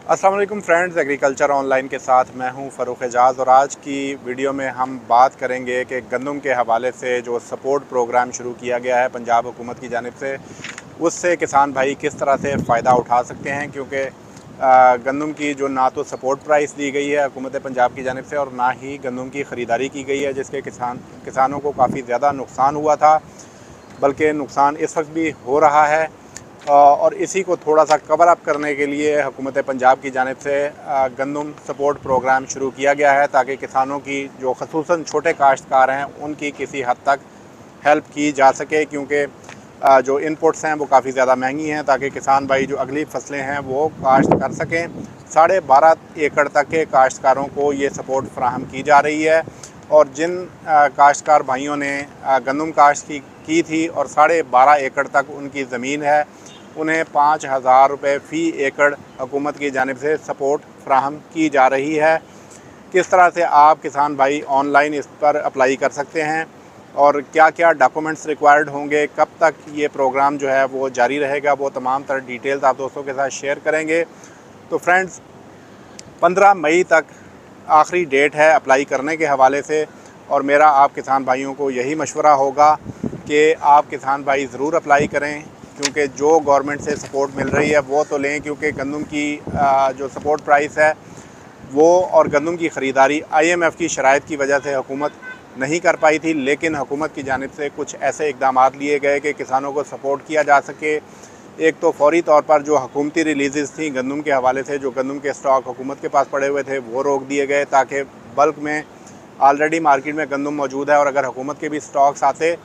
अस्सलाम वालेकुम friends, agriculture online के साथ मैं हूं फ़रूख़ एजाज़। और आज की वीडियो में हम बात करेंगे कि गंदम के हवाले से जो सपोर्ट प्रोग्राम शुरू किया गया है पंजाब हुकूमत की जानिब से, उससे किसान भाई किस तरह से फ़ायदा उठा सकते हैं। क्योंकि गंदम की जो ना तो सपोर्ट प्राइस दी गई है हुकूमत पंजाब की जानिब से और ना ही गंदम की ख़रीदारी की गई है, जिसके किसानों को काफ़ी ज़्यादा नुकसान हुआ था, बल्कि नुकसान इस वक्त भी हो रहा है। और इसी को थोड़ा सा कवर अप करने के लिए हुकूमत पंजाब की जानिब से गंदम सपोर्ट प्रोग्राम शुरू किया गया है, ताकि किसानों की जो ख़ुसूसन छोटे काश्तकार हैं उनकी किसी हद तक हेल्प की जा सके। क्योंकि जो इनपुट्स हैं वो काफ़ी ज़्यादा महंगी हैं, ताकि किसान भाई जो अगली फसलें हैं वो काश्त कर सकें। 12.5 एकड़ तक के काश्तकारों को ये सपोर्ट फ्राहम की जा रही है। और जिन काश्तकार भाइयों ने गंदम काश्त की थी और 12.5 एकड़ तक उनकी ज़मीन है, उन्हें 5,000 रुपये फ़ी एकड़ हुकूमत की जानिब से सपोर्ट फ्राहम की जा रही है। किस तरह से आप किसान भाई ऑनलाइन इस पर अप्लाई कर सकते हैं और क्या क्या डॉक्यूमेंट्स रिक्वायर्ड होंगे, कब तक ये प्रोग्राम जो है वो जारी रहेगा, वो तमाम तरह डिटेल्स आप दोस्तों के साथ शेयर करेंगे। तो फ्रेंड्स, 15 मई तक आखिरी डेट है अप्लाई करने के हवाले से, और मेरा आप किसान भाइयों को यही मशवरा होगा कि आप किसान भाई ज़रूर अप्लाई करें। क्योंकि जो गवर्नमेंट से सपोर्ट मिल रही है वो तो लें, क्योंकि गंदम की जो सपोर्ट प्राइस है वो और गंदम की ख़रीदारी IMF की शराइत की वजह से हुकूमत नहीं कर पाई थी। लेकिन हुकूमत की जानिब से कुछ ऐसे इक़दाम लिए गए कि किसानों को सपोर्ट किया जा सके। एक तो फौरी तौर पर जो हुकूमती रिलीज़ थी गंदम के हवाले से, जो गंदम के स्टॉक हुकूमत के पास पड़े हुए थे वो रोक दिए गए, ताकि बल्क में ऑलरेडी मार्केट में गंदम मौजूद है और अगर हुकूमत के भी स्टॉक्स आते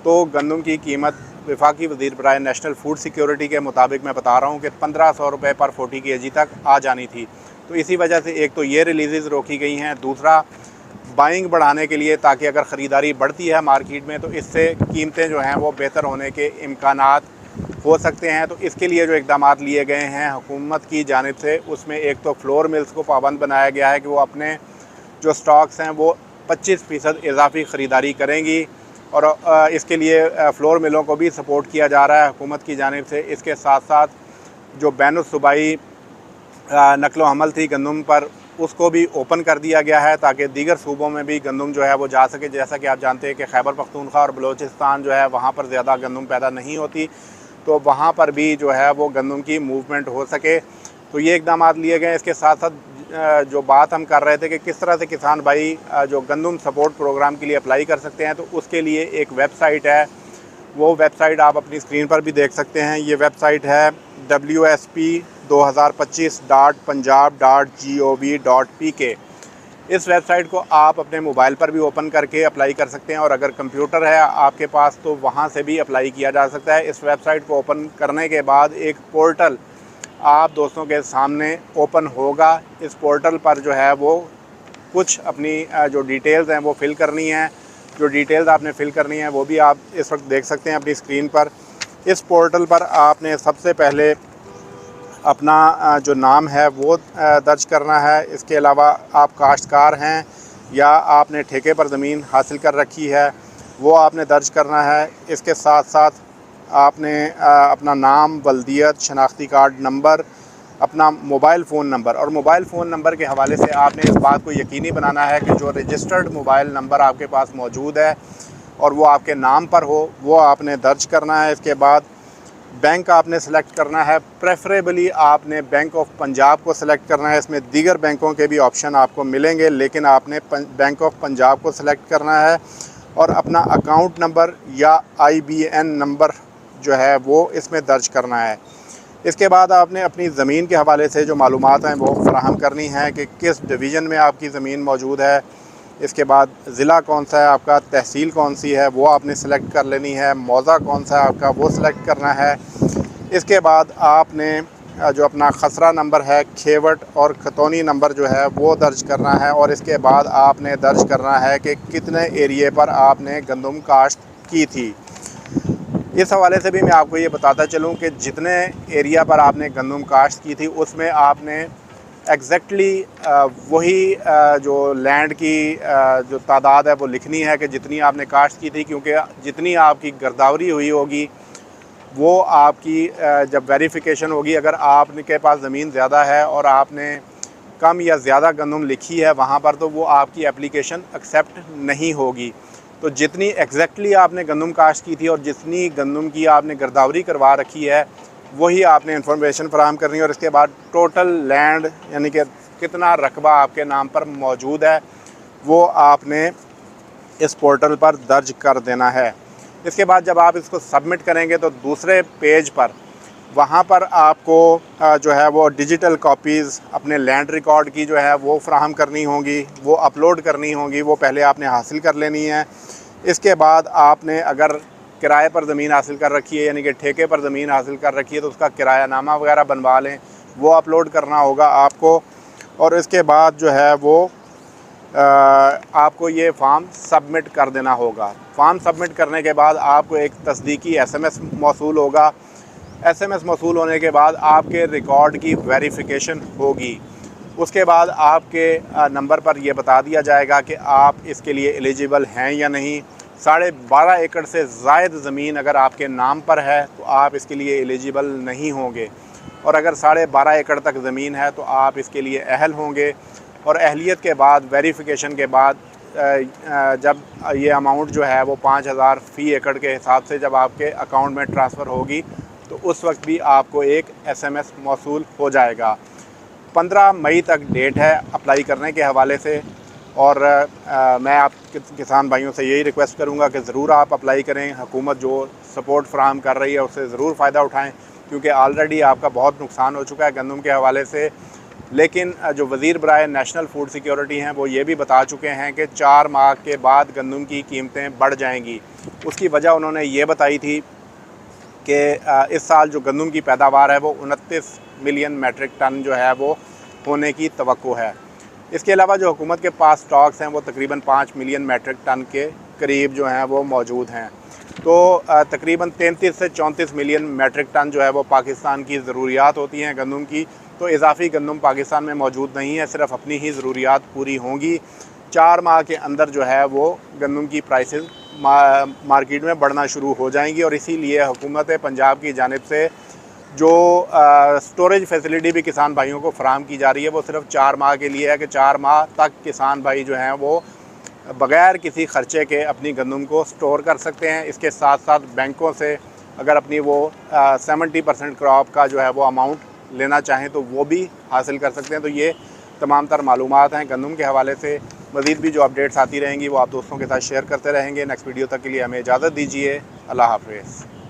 तो गंदम की कीमत वफाकी वज़ीर बराए नेशनल फूड सिक्योरिटी के मुताबिक मैं बता रहा हूँ कि 1500 रुपये पर 40 kg तक आ जानी थी। तो इसी वजह से एक तो ये रिलीज़ रोकी गई हैं, दूसरा बाइंग बढ़ाने के लिए, ताकि अगर ख़रीदारी बढ़ती है मार्केट में तो इससे कीमतें जो हैं वो बेहतर होने के इम्कानात हो सकते हैं। तो इसके लिए जो इक़दाम लिए गए हैं हुकूमत की जानिब से, उसमें एक तो फ्लोर मिल्स को पाबंद बनाया गया है कि वो अपने जो स्टॉक्स हैं वो 25% इजाफी ख़रीदारी करेंगी, और इसके लिए फ्लोर मिलों को भी सपोर्ट किया जा रहा है हुकूमत की जानिब से। इसके साथ साथ जो बैनुल-सूबाई नकलो हमल थी गंदम पर, उसको भी ओपन कर दिया गया है, ताकि दीगर सूबों में भी गंदम जो है वो जा सके। जैसा कि आप जानते हैं कि खैबर पख्तूनख्वा और बलोचिस्तान जो है वहाँ पर ज़्यादा गंदम पैदा नहीं होती, तो वहाँ पर भी जो है वो गंदम की मूवमेंट हो सके। तो ये इक़दाम लिए गए। इसके साथ साथ जो बात हम कर रहे थे कि किस तरह से किसान भाई जो गंदम सपोर्ट प्रोग्राम के लिए अप्लाई कर सकते हैं, तो उसके लिए एक वेबसाइट है। वो वेबसाइट आप अपनी स्क्रीन पर भी देख सकते हैं। ये वेबसाइट है WSP2025.punjab.gov.pk। इस वेबसाइट को आप अपने मोबाइल पर भी ओपन करके अप्लाई कर सकते हैं, और अगर कंप्यूटर है आपके पास तो वहाँ से भी अप्लाई किया जा सकता है। इस वेबसाइट को ओपन करने के बाद एक पोर्टल आप दोस्तों के सामने ओपन होगा। इस पोर्टल पर जो है वो कुछ अपनी जो डिटेल्स हैं वो फ़िल करनी है। जो डिटेल्स आपने फ़िल करनी है वो भी आप इस वक्त देख सकते हैं अपनी स्क्रीन पर। इस पोर्टल पर आपने सबसे पहले अपना जो नाम है वो दर्ज करना है। इसके अलावा आप काश्तकार हैं या आपने ठेके पर ज़मीन हासिल कर रखी है वो आपने दर्ज करना है। इसके साथ साथ आपने अपना नाम, वल्दियत, शनाख्ती कार्ड नंबर, अपना मोबाइल फ़ोन नंबर, और मोबाइल फ़ोन नंबर के हवाले से आपने इस बात को यकीनी बनाना है कि जो रजिस्टर्ड मोबाइल नंबर आपके पास मौजूद है और वो आपके नाम पर हो, वो आपने दर्ज करना है। इसके बाद बैंक आपने सेलेक्ट करना है। प्रेफरेबली आपने बैंक ऑफ पंजाब को सेलेक्ट करना है। इसमें दीगर बैंकों के भी ऑप्शन आपको मिलेंगे, लेकिन आपने बैंक ऑफ पंजाब को सेलेक्ट करना है। और अपना अकाउंट नंबर या IBN नंबर जो है वो इसमें दर्ज करना है। इसके बाद आपने अपनी ज़मीन के हवाले से जो मालूमात हैं वो फराहम करनी है कि किस डिवीज़न में आपकी ज़मीन मौजूद है। इसके बाद ज़िला कौन सा है आपका, तहसील कौन सी है वो आपने सेलेक्ट कर लेनी है, मौज़ा कौन सा है आपका वो सेलेक्ट करना है। इसके बाद आपने जो अपना खसरा नंबर है, खेवट और खतौनी नंबर जो है वो दर्ज करना है। और इसके बाद आपने दर्ज करना है कि कितने एरिए पर आपने गंदम काश्त की थी। इस हवाले से भी मैं आपको ये बताता चलूँ कि जितने एरिया पर आपने गंदम काश्त की थी उसमें आपने एग्जैक्टली वही जो लैंड की जो तादाद है वो लिखनी है कि जितनी आपने काश्त की थी। क्योंकि जितनी आपकी गिरदावरी हुई होगी वो आपकी जब वेरिफिकेशन होगी, अगर आपके पास ज़मीन ज़्यादा है और आपने कम या ज़्यादा गंदम लिखी है वहाँ पर, तो वो आपकी एप्लीकेशन एक्सेप्ट नहीं होगी। तो जितनी एग्जैक्टली आपने गंदम काश्त की थी और जितनी गंदम की आपने गिरदावरी करवा रखी है वही आपने इंफॉर्मेशन फराहम करनी है। और इसके बाद टोटल लैंड यानी कि कितना रकबा आपके नाम पर मौजूद है वो आपने इस पोर्टल पर दर्ज कर देना है। इसके बाद जब आप इसको सबमिट करेंगे तो दूसरे पेज पर वहाँ पर आपको जो है वो डिजिटल कॉपीज़ अपने लैंड रिकॉर्ड की जो है वो फ्राहम करनी होंगी, वो अपलोड करनी होंगी, वो पहले आपने हासिल कर लेनी है। इसके बाद आपने अगर किराए पर ज़मीन हासिल कर रखी है यानी कि ठेके पर ज़मीन हासिल कर रखी है तो उसका किरायानामा वगैरह बनवा लें, वो अपलोड करना होगा आपको। और इसके बाद जो है वो आपको ये फॉर्म सबमिट कर देना होगा। फॉर्म सबमिट करने के बाद आपको एक तस्दीकी SMS मौसूल होगा। SMS मौसूल होने के बाद आपके रिकॉर्ड की वेरिफिकेशन होगी। उसके बाद आपके नंबर पर यह बता दिया जाएगा कि आप इसके लिए एलिजिबल हैं या नहीं। 12.5 एकड़ से ज़ायद ज़मीन अगर आपके नाम पर है तो आप इसके लिए एलिजिबल नहीं होंगे, और अगर 12.5 एकड़ तक ज़मीन है तो आप इसके लिए अहल होंगे। और अहलियत के बाद वेरिफिकेशन के बाद जब ये अमाउंट जो है वो 5,000 फ़ी एकड़ के हिसाब से जब आपके अकाउंट में ट्रांसफ़र होगी तो उस वक्त भी आपको एक SMS मौसूल हो जाएगा। 15 मई तक डेट है अप्लाई करने के हवाले से। और मैं आप किसान भाइयों से यही रिक्वेस्ट करूंगा कि ज़रूर आप अप्लाई करें। हुकूमत जो सपोर्ट फ्राहम कर रही है उससे ज़रूर फ़ायदा उठाएं, क्योंकि ऑलरेडी आपका बहुत नुकसान हो चुका है गंदम के हवाले से। लेकिन जो वज़ीर बराए नेशनल फूड सिक्योरिटी हैं वो ये भी बता चुके हैं कि 4 माह के बाद गंदम की कीमतें बढ़ जाएंगी। उसकी वजह उन्होंने ये बताई थी कि इस साल जो गंदम की पैदावार है वो 29 मिलियन मेट्रिक टन जो है वो होने की तवक्को है। इसके अलावा जो हुकूमत के पास स्टॉक्स हैं वो तकरीबन 5 मिलियन मेट्रिक टन के करीब जो हैं वो मौजूद हैं। तो तकरीबन 33 से 34 मिलियन मेट्रिक टन जो है वो पाकिस्तान की ज़रूरियात होती हैं गंदम की। तो इजाफ़ी गंदम पाकिस्तान में मौजूद नहीं है, सिर्फ अपनी ही ज़रूरियात पूरी होंगी। 4 माह के अंदर जो है वो गंदम की प्राइसेस मार्केट में बढ़ना शुरू हो जाएंगी। और इसीलिए हुकूमत पंजाब की जानिब से जो स्टोरेज फैसिलिटी भी किसान भाइयों को फराहम की जा रही है वो सिर्फ 4 माह के लिए है कि 4 माह तक किसान भाई जो हैं वो बग़ैर किसी ख़र्चे के अपनी गंदम को स्टोर कर सकते हैं। इसके साथ साथ बैंकों से अगर अपनी वो 70% क्रॉप का जो है वो अमाउंट लेना चाहें तो वो भी हासिल कर सकते हैं। तो ये तमाम तर मालूमात हैं गंदम के हवाले से। मज़ीद भी जो अपडेट्स आती रहेंगी वो आप दोस्तों के साथ शेयर करते रहेंगे। नेक्स्ट वीडियो तक के लिए हमें इजाज़त दीजिए। अल्लाह हाफ़िज़।